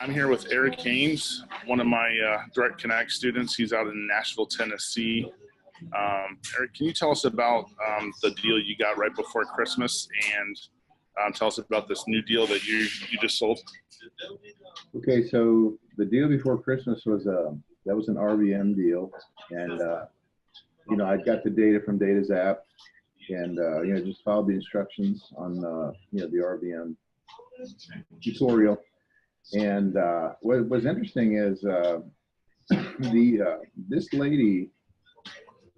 I'm here with Eric Haines, one of my Direct Connect students. He's out in Nashville, Tennessee. Eric, can you tell us about the deal you got right before Christmas, and tell us about this new deal that you just sold? Okay, so the deal before Christmas was that was an RVM deal, and I got the data from DataZap, and just followed the instructions on the RVM tutorial. And what was interesting is this lady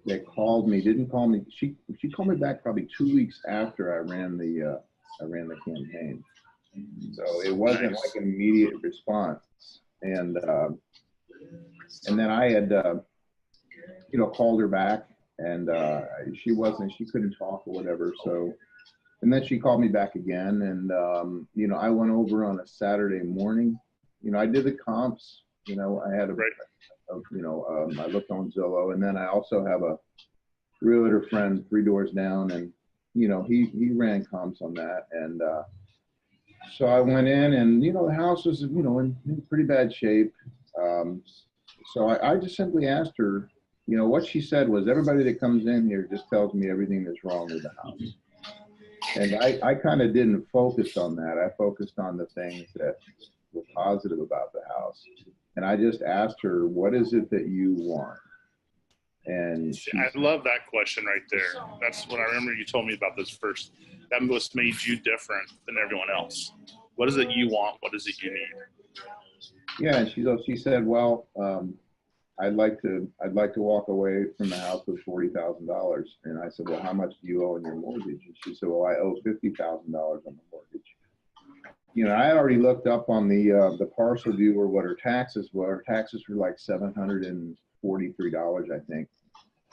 that called me didn't call me. She called me back probably 2 weeks after I ran the campaign. So it wasn't like an immediate response. And then I had called her back, and she couldn't talk or whatever. So. And then she called me back again, and I went over on a Saturday morning. I did the comps. I had I looked on Zillow, and then I also have a realtor friend 3 doors down, and he ran comps on that. And so I went in, and the house was in pretty bad shape. So I just simply asked her. What she said was, everybody that comes in here just tells me everything that's wrong with the house. And I kind of didn't focus on that. I focused on the things that were positive about the house. And I just asked her, what is it that you want? And I love that question right there. That's what I remember you told me about this first. That must made you different than everyone else. What is it you want? What is it you need? Yeah, and she said, well, I'd like to walk away from the house with $40,000. And I said, well, how much do you owe on your mortgage? And she said, well, I owe $50,000 on the mortgage. I had already looked up on the parcel viewer what her taxes were. Her taxes were like $743, I think.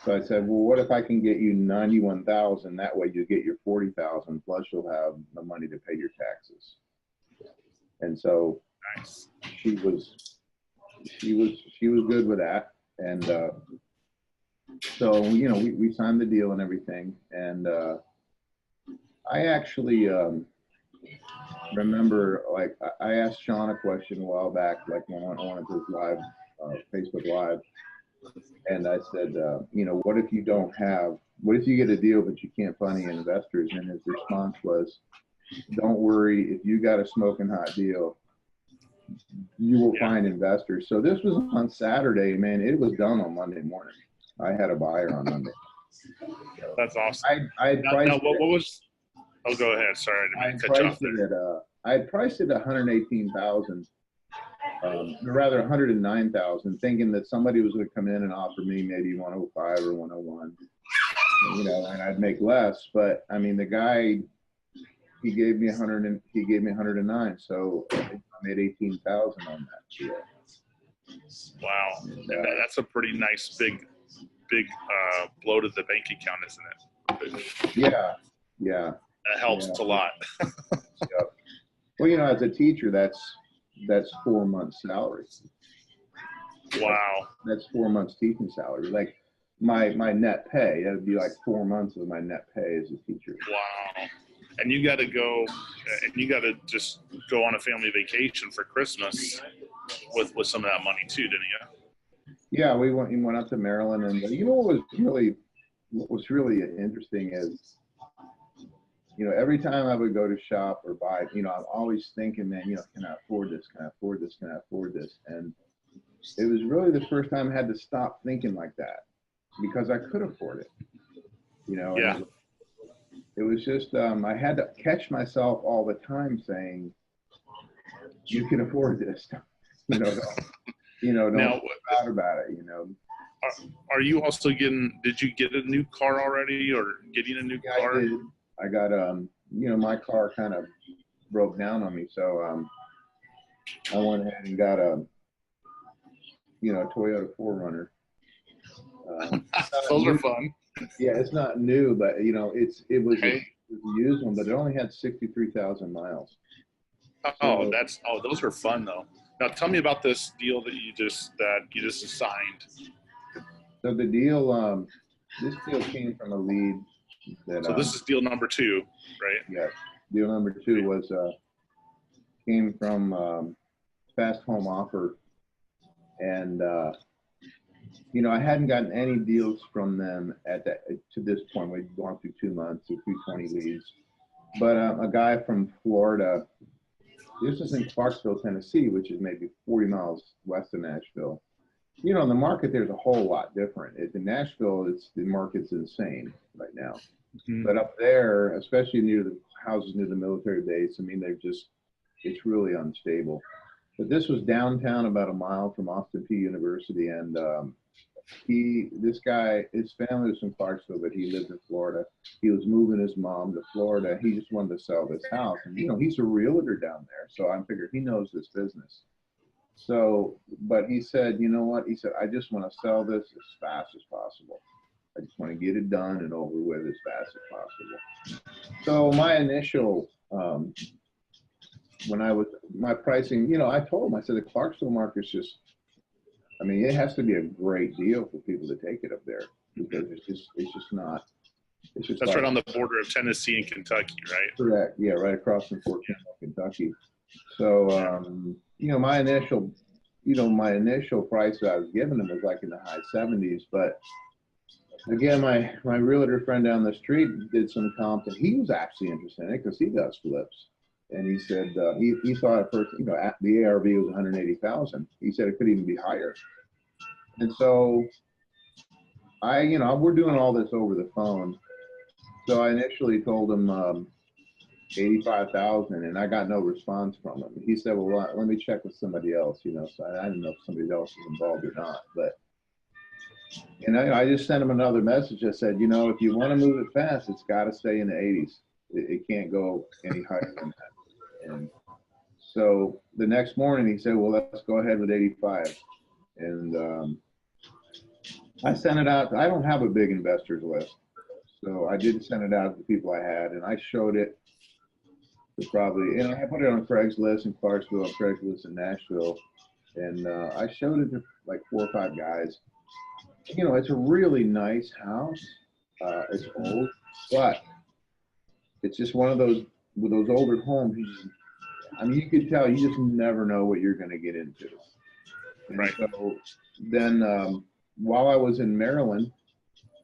So I said, well, what if I can get you $91,000? That way you get your $40,000 plus you'll have the money to pay your taxes. And so nice. She was good with that, and so we signed the deal and everything. And I actually remember, like, I asked Sean a question a while back, like when on one of his live Facebook Live, and I said, what if you get a deal but you can't find any investors? And his response was, don't worry, if you got a smoking hot deal, you will find investors. So this was on Saturday, man. It was done on Monday morning. I had a buyer on Monday. That's awesome. I had priced what was? Oh, go ahead. Sorry, I didn't cut you off there. I had priced it at $118,000, or rather $109,000, thinking that somebody was going to come in and offer me maybe 105 or 101, and I'd make less. But I mean, the guy, he gave me 109, so I made $18,000 on that deal. Wow, and that's a pretty nice big blow to the bank account, isn't it? Yeah. That helps a lot. Yeah. Well, as a teacher, that's 4 months' salary. Wow. That's 4 months teaching salary. Like my net pay, that would be like 4 months of my net pay as a teacher. Wow. And you got to just go on a family vacation for Christmas with some of that money too, didn't you? Yeah, we went up to Maryland, and what was really interesting is, every time I would go to shop or buy, I'm always thinking, man, can I afford this? Can I afford this? Can I afford this? And it was really the first time I had to stop thinking like that, because I could afford it. Yeah. It was just, I had to catch myself all the time saying, you can afford this. Don't now, proud about it, Are you also did you get a new car already, or getting a new car? I did. I got, my car kind of broke down on me. So I went ahead and got a Toyota 4Runner. Those are fun. Yeah, it's not new, but it was a used one, but it only had 63,000 miles. Oh, those are fun though. Now tell me about this deal that you just signed. So the deal, this deal came from a lead that. So this is deal number 2, right? Yeah, deal number 2 was came from fast home offer. And, you know, I hadn't gotten any deals from them to this point. We'd gone through 2 months, a few 20 leads. But a guy from Florida, this is in Clarksville, Tennessee, which is maybe 40 miles west of Nashville. You know, the market there's a whole lot different. In Nashville, the market's insane right now. Mm-hmm. But up there, especially near the houses near the military base, I mean, it's really unstable. But this was downtown, about a mile from Austin Peay University, and this guy, his family was from Clarksville, but he lived in Florida. He was moving his mom to Florida. He just wanted to sell this house, and you know, he's a realtor down there, so I figured he knows this business. So, but he said, you know what? He said, I just want to sell this as fast as possible. I just want to get it done and over with as fast as possible. So my initial, my pricing, you know, I told him, I said, the Clarksville market's just, I mean, it has to be a great deal for people to take it up there, because it's just not. It's just that's like, right on the border of Tennessee and Kentucky, right? Correct. Yeah, right across from Fort Campbell, Kentucky. So, you know, my initial price that I was giving them was like in the high 70s. But again, my realtor friend down the street did some comp, and he was actually interested in it because he does flips. And he said he thought at first, you know, the ARV was 180,000. He said it could even be higher. And so you know, we're doing all this over the phone. So I initially told him 85,000, and I got no response from him. He said, well, let me check with somebody else, you know. So I didn't know if somebody else was involved or not. But, and I just sent him another message. I said, you know, if you want to move it fast, it's got to stay in the 80s. It can't go any higher than that. And so the next morning he said, well, let's go ahead with 85. And I sent it out. I don't have a big investors list. So I did send it out to the people I had, and I showed it to probably, and I put it on Craigslist in Clarksville, Craigslist in Nashville. And I showed it to like 4 or 5 guys. You know, it's a really nice house. It's old, but it's just one of those, with those older homes, I mean, you could tell you just never know what you're going to get into. And right. So then while I was in Maryland,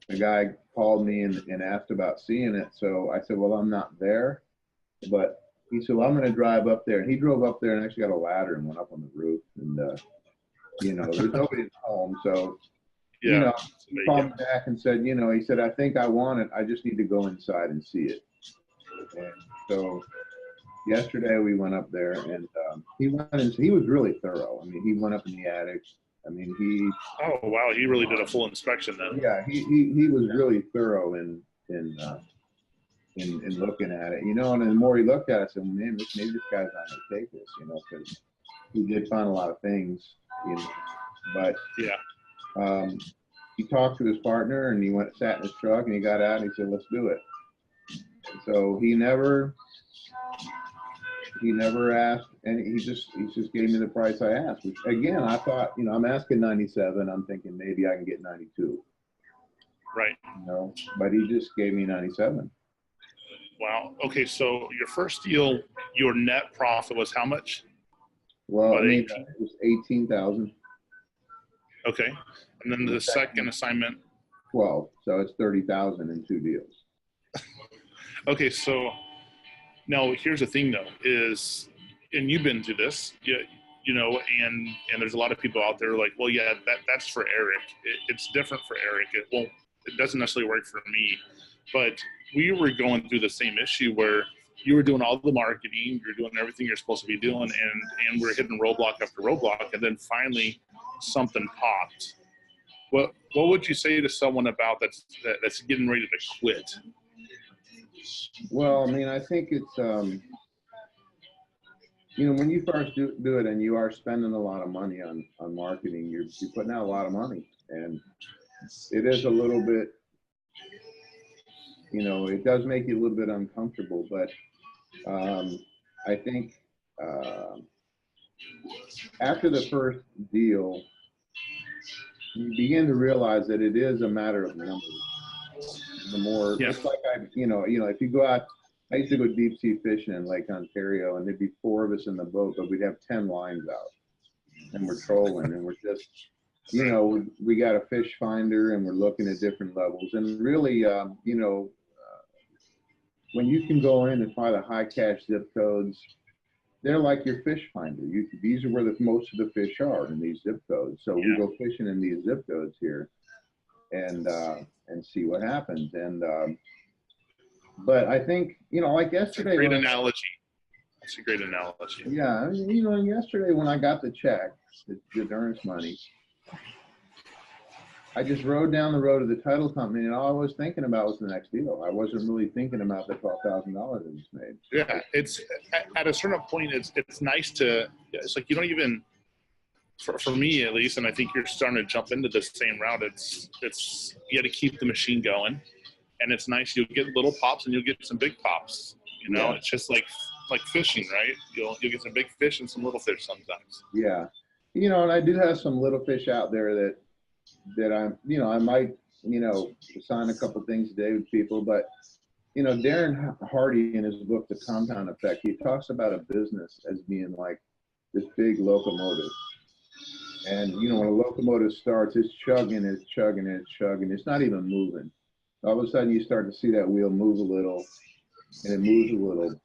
a guy called me and asked about seeing it. So I said, well, I'm not there. But he said, well, I'm going to drive up there. And he drove up there and actually got a ladder and went up on the roof. And, you know, there's nobody at home. So, yeah, you know, he called me back and said, you know, he said, I think I want it. I just need to go inside and see it. And so yesterday we went up there, and he was really thorough. I mean, he went up in the attic. I mean, oh wow, he really did a full inspection then. Yeah, he was really thorough in looking at it, you know. And the more he looked at it, I said, man, maybe this guy's not gonna take this, you know, because he did find a lot of things, you know. But yeah, he talked to his partner, and he sat in his truck, and he got out, and he said, let's do it. And so he never asked, and he just gave me the price I asked, which again, I thought, you know, I'm asking 97. I'm thinking maybe I can get 92. Right. You know, but he just gave me 97. Wow. Okay. So your first deal, your net profit was how much? Well, I mean, it was 18,000. Okay. And then the second assignment? 12. So it's 30,000 in 2 deals. Okay. So now here's the thing though, is, and you've been through this, you know, and there's a lot of people out there like, well, yeah, that's for Eric. It's different for Eric. It doesn't necessarily work for me. But we were going through the same issue where you were doing all the marketing, you're doing everything you're supposed to be doing, and we're hitting roadblock after roadblock, and then finally something popped. What would you say to someone about that's getting ready to quit? Well, I mean, I think it's, you know, when you first do it and you are spending a lot of money on marketing, you're putting out a lot of money, and it is a little bit, you know, it does make you a little bit uncomfortable, but I think after the first deal, you begin to realize that it is a matter of numbers. The more, it's like you know, if you go out, I used to go deep sea fishing in Lake Ontario, and there'd be 4 of us in the boat, but we'd have 10 lines out. and we're trolling, and we're just, you know, we got a fish finder, and we're looking at different levels. And really, you know, when you can go in and find the high cash zip codes, they're like your fish finder. These are where most of the fish are, in these zip codes. So we go fishing in these zip codes here, and see what happens. And but I think, you know, like yesterday. Great analogy. That's a great analogy. Yeah, you know, yesterday when I got the check, the earnest money, I just rode down the road to the title company, and all I was thinking about was the next deal. I wasn't really thinking about the $12,000 I just made. Yeah, it's at a certain point, it's nice to, it's like you don't even, for me at least, and I think you're starting to jump into the same route, it's you got to keep the machine going, and it's nice. You'll get little pops and you'll get some big pops. You know, it's just like fishing, right? You'll get some big fish and some little fish sometimes. Yeah, you know, and I do have some little fish out there that I'm, you know, I might, you know, sign a couple things today with people. But, you know, Darren Hardy in his book, The Compound Effect, he talks about a business as being like this big locomotive. And, you know, when a locomotive starts, it's chugging, it's chugging, it's chugging. It's not even moving. All of a sudden you start to see that wheel move a little, and it moves a little,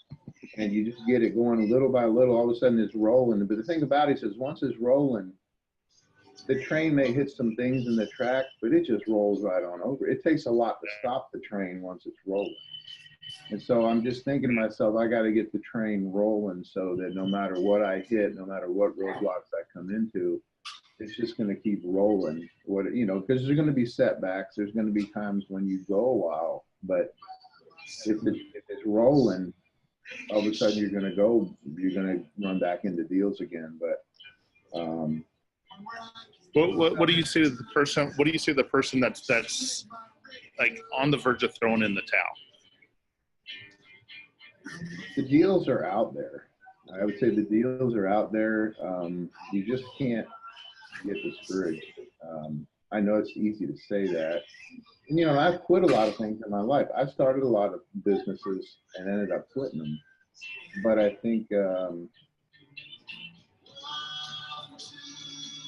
and you just get it going little by little. All of a sudden it's rolling. But the thing about it is, once it's rolling, the train may hit some things in the track, but it just rolls right on over. It takes a lot to stop the train once it's rolling. And so I'm just thinking to myself, I got to get the train rolling so that no matter what I hit, no matter what roadblocks I come into, it's just going to keep rolling. You know, because there's going to be setbacks. There's going to be times when you go a while, but if it's rolling, all of a sudden you're going to run back into deals again. But what do you say to the person? What do you say to the person that's like on the verge of throwing in the towel? The deals are out there. I would say the deals are out there. You just can't get discouraged. I know it's easy to say that. And, you know, I've quit a lot of things in my life. I've started a lot of businesses and ended up quitting them. But I think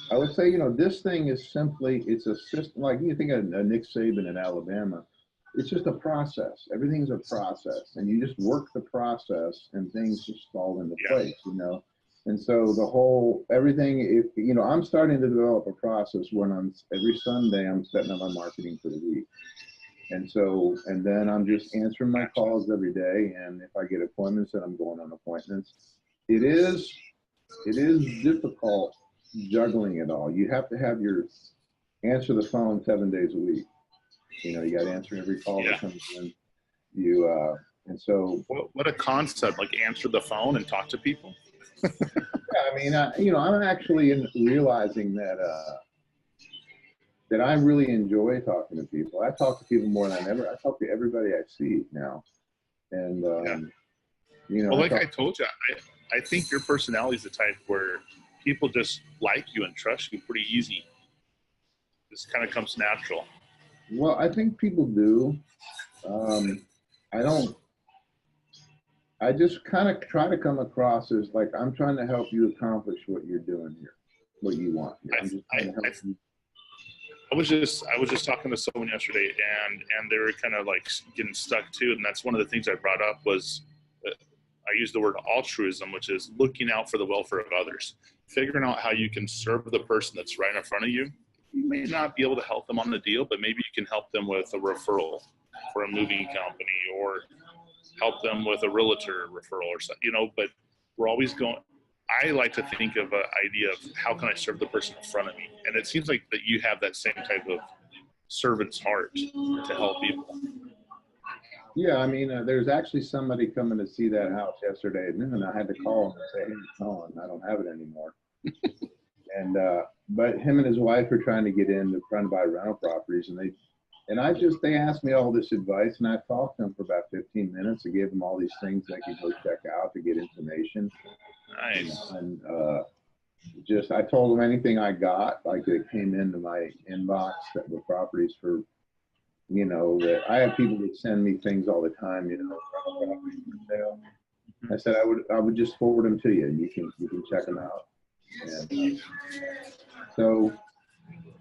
I would say, you know, this thing is simply, it's a system. Like you think of Nick Saban in Alabama. It's just a process. Everything's a process, and you just work the process, and things just fall into place, you know. And so everything, if you know, I'm starting to develop a process when every Sunday I'm setting up my marketing for the week. And then I'm just answering my calls every day, and if I get appointments, then I'm going on appointments. It is difficult juggling it all. You have to have answer the phone 7 days a week. You know, you got to answer every call that comes in. And so. What a concept! Like answer the phone and talk to people. Yeah, I mean, you know, I'm actually realizing that I really enjoy talking to people. I talk to people more than ever. I talk to everybody I see now, and you know. Well, like I told you, I think your personality is the type where people just like you and trust you pretty easy. This kind of comes natural. Well, I think people do. I just kind of try to come across as like, I'm trying to help you accomplish what you're doing here, what you want here. I'm just trying to help you. I was just talking to someone yesterday, and they were kind of like getting stuck too. And that's one of the things I brought up was I used the word altruism, which is looking out for the welfare of others, figuring out how you can serve the person that's right in front of you. You may not be able to help them on the deal, but maybe you can help them with a referral for a moving company, or help them with a realtor referral or something, you know. But we're always going. I like to think of an idea of how can I serve the person in front of me, and it seems like that you have that same type of servant's heart to help people. Yeah, I mean, there's actually somebody coming to see that house yesterday at noon. I had to call him and say, "Hey, Colin, I don't have it anymore." And but him and his wife are trying to get in, they're trying to buy rental properties, and they asked me all this advice, and I talked to them for about 15 minutes. I gave them all these things they could go check out to get information. Nice. And just I told them anything I got, like that came into my inbox that were properties for, you know, that I have people that send me things all the time, you know, rental properties for sale. I said I would just forward them to you, and you can check them out. And so,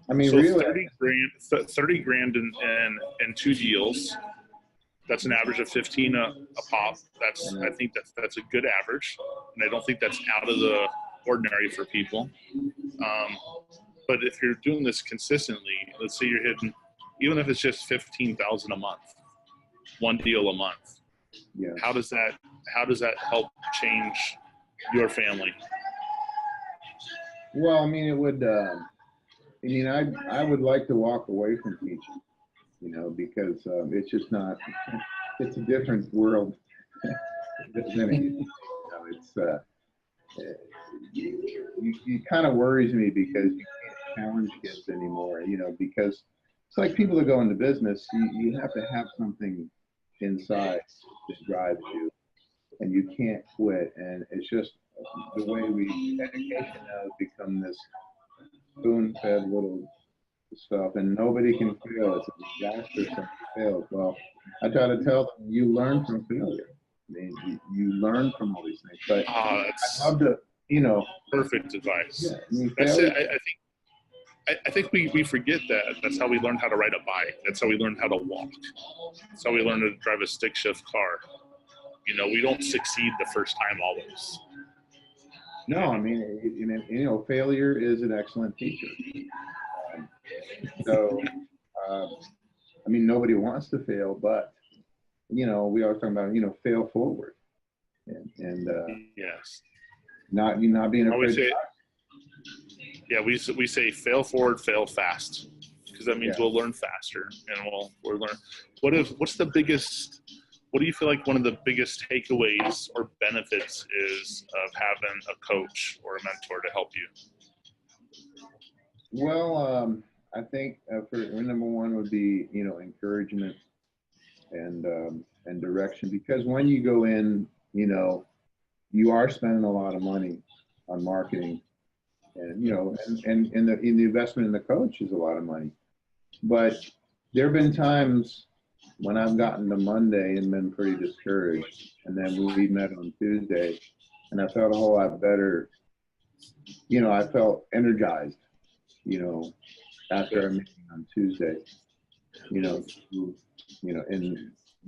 I mean, So really, 30 grand in two deals. That's an average of 15 a pop. I think that's a good average, and I don't think that's out of the ordinary for people. But if you're doing this consistently, let's say you're hitting, even if it's just 15,000 a month, one deal a month. yeah. How does that help change your family? Well, I mean, it would. I would like to walk away from teaching, because it's just not. It's a different world than it used to be. It kind of worries me because you can't challenge kids anymore. Because it's like people that go into business. You have to have something inside that drives you, and you can't quit. And it's just the way education now has become this spoon-fed little stuff, and nobody can fail. It's a disaster if somebody fails. Well, I try to tell them, you learn from failure. I mean, you learn from all these things. But I love to, perfect advice. Yeah, I mean, that's it. I think we forget that. That's how we learned how to ride a bike. That's how we learned how to walk. That's how we learned to drive a stick shift car. We don't succeed the first time always. No, I mean, failure is an excellent teacher. So, I mean, nobody wants to fail, but, we are talking about, fail forward. And yes. Not being afraid. Yeah, we say fail forward, fail fast, because that means we'll learn faster and we'll learn. What do you feel like one of the biggest takeaways or benefits is of having a coach or a mentor to help you? Well, I think for number one would be, encouragement and direction, because when you go in, you are spending a lot of money on marketing, and and the investment in the coach is a lot of money. But there have been times when I've gotten to Monday and been pretty discouraged, and then we met on Tuesday, and I felt a whole lot better. I felt energized, after our meeting on Tuesday, and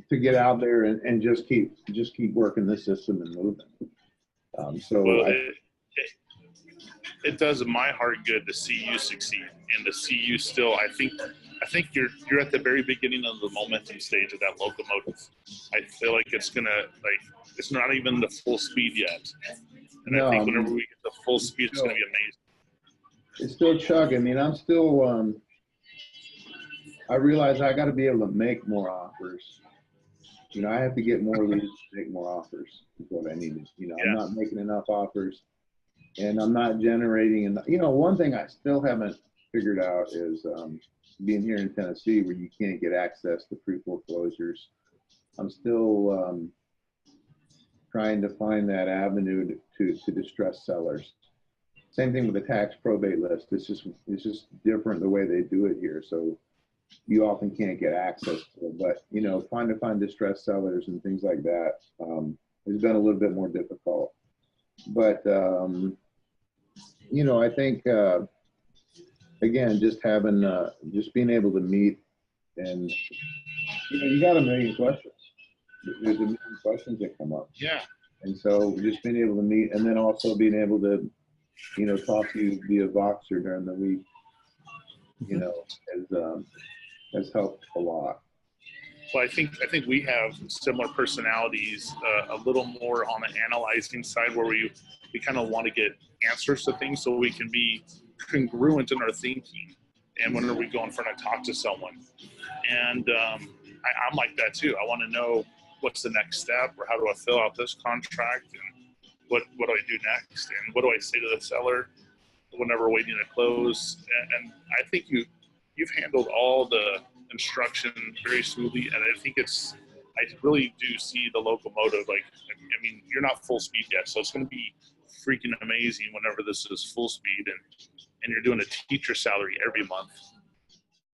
to get out there and just keep working the system and moving. It does my heart good to see you succeed and to see you still. I think you're at the very beginning of the momentum stage of that locomotive. I feel like it's not even the full speed yet. And I think whenever we get to full speed, it's going to be amazing. It's still chugging. I mean, I'm still, I realize I got to be able to make more offers. I have to get more leads to make more offers is what I need. I'm not making enough offers, and I'm not generating enough. One thing I still haven't figured out is being here in Tennessee, where you can't get access to pre-foreclosures. I'm still trying to find that avenue to distress sellers. Same thing with the tax probate list. It's just different the way they do it here. So you often can't get access to it. But, trying to find distressed sellers and things like that has been a little bit more difficult. But, I think, again, just being able to meet, and, you got a million questions. There's a million questions that come up. Yeah. And so just being able to meet, and then also being able to, talk to you via Voxer during the week, has helped a lot. Well, I think we have similar personalities, a little more on the analyzing side, where we kind of want to get answers to things so we can be congruent in our thinking. And whenever we go in front and talk to someone, and I'm like that too. I want to know what's the next step, or how do I fill out this contract, and what do I do next, and what do I say to the seller whenever waiting to close. And I think you've handled all the instruction very smoothly, and I think I really do see the locomotive. I mean, you're not full speed yet, so it's going to be freaking amazing whenever this is full speed, and you're doing a teacher salary every month.